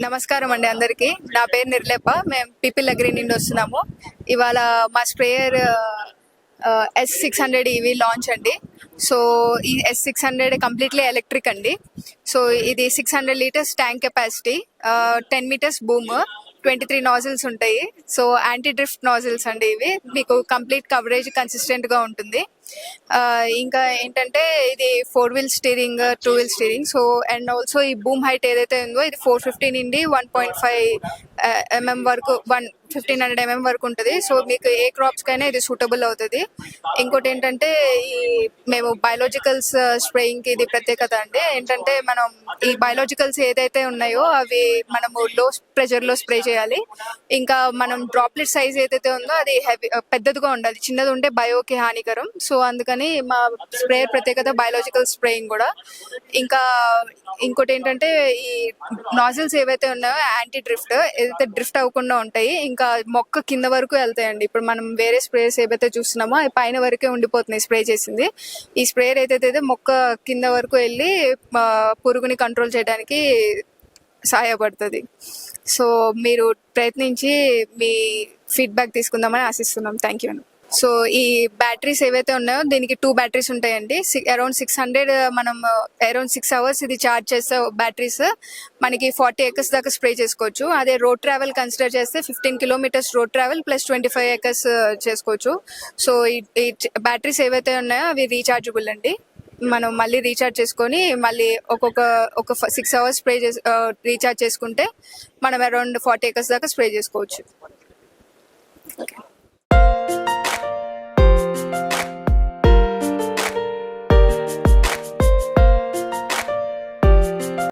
నమస్కారం అండి అందరికీ. నా పేరు నిర్లేప. మేము పీపిల్ అగ్రి నుండి వస్తున్నాము. ఇవాళ మా స్ప్రేయర్ S600 ఈవీ లాంచ్ అండి. సో ఈ S600 కంప్లీట్లీ ఎలక్ట్రిక్ అండి. సో ఇది 600 litres tank capacity, 10 metres boom, 23 nozzles ఉంటాయి. సో యాంటీ డ్రిఫ్ట్ నాజిల్స్ అండి ఇవి. మీకు కంప్లీట్ కవరేజ్ కన్సిస్టెంట్గా ఉంటుంది. ఇంకా ఏంటంటే ఇది 4 wheel steering, 2 wheel steering. So and also ఈ బూమ్ హైట్ ఏదైతే ఉందో ఇది 450 నుండి 1.5 mm వరకు 1500 mm వరకు ఉంటుంది. సో మీకు ఏ క్రాప్స్కైనా ఇది సూటబుల్ అవుతుంది. ఇంకోటి ఏంటంటే ఈ మేము బయోలాజికల్స్ స్ప్రేయింగ్కి ఇది ప్రత్యేకత అండి. ఏంటంటే మనం ఈ బయోలాజికల్స్ ఏదైతే ఉన్నాయో అవి మనము లో ప్రెషర్లో స్ప్రే చేయాలి. ఇంకా మనం డ్రాప్లెట్ సైజ్ ఏదైతే ఉందో అది హెవీ పెద్దదిగా ఉండాలి. చిన్నది ఉంటే బయోకి హానికరం. సో అందుకని మా స్ప్రేయర్ ప్రత్యేకత బయోలాజికల్ స్ప్రేయింగ్ కూడా. ఇంకా ఇంకోటి ఏంటంటే ఈ నాజిల్స్ ఏవైతే ఉన్నాయో యాంటీ డ్రిఫ్ట్, ఏదైతే డ్రిఫ్ట్ అవ్వకుండా ఉంటాయి. ఇంకా మొక్క కింద వరకు వెళ్తాయండి. ఇప్పుడు మనం వేరే స్ప్రేయర్స్ ఏవైతే చూస్తున్నామో అవి పైన వరకే ఉండిపోతున్నాయి స్ప్రే చేసింది. ఈ స్ప్రేయర్ ఏదైతే మొక్క కింద వరకు వెళ్ళి పురుగుని కంట్రోల్ చేయడానికి సహాయపడుతుంది. సో మీరు ప్రయత్నించి మీ ఫీడ్బ్యాక్ తీసుకుందామని ఆశిస్తున్నాం. Thank you. సో ఈ బ్యాటరీస్ ఏవైతే ఉన్నాయో దీనికి 2 బ్యాటరీస్ ఉంటాయండి. అరౌండ్ 600 మనం అరౌండ్ 6 hours ఇది ఛార్జ్ చేస్తే బ్యాటరీస్ మనకి 40 acres దాకా స్ప్రే చేసుకోవచ్చు. అదే రోడ్ ట్రావెల్ కన్సిడర్ చేస్తే 15 kilometers road travel plus 25 acres చేసుకోవచ్చు. సో ఈ బ్యాటరీస్ ఏవైతే ఉన్నాయో అవి రీఛార్జబుల్ అండి. మనం మళ్ళీ రీఛార్జ్ చేసుకొని మళ్ళీ ఒక 6 hours స్ప్రే రీఛార్జ్ చేసుకుంటే మనం అరౌండ్ 40 acres దాకా స్ప్రే చేసుకోవచ్చు. ఓకే.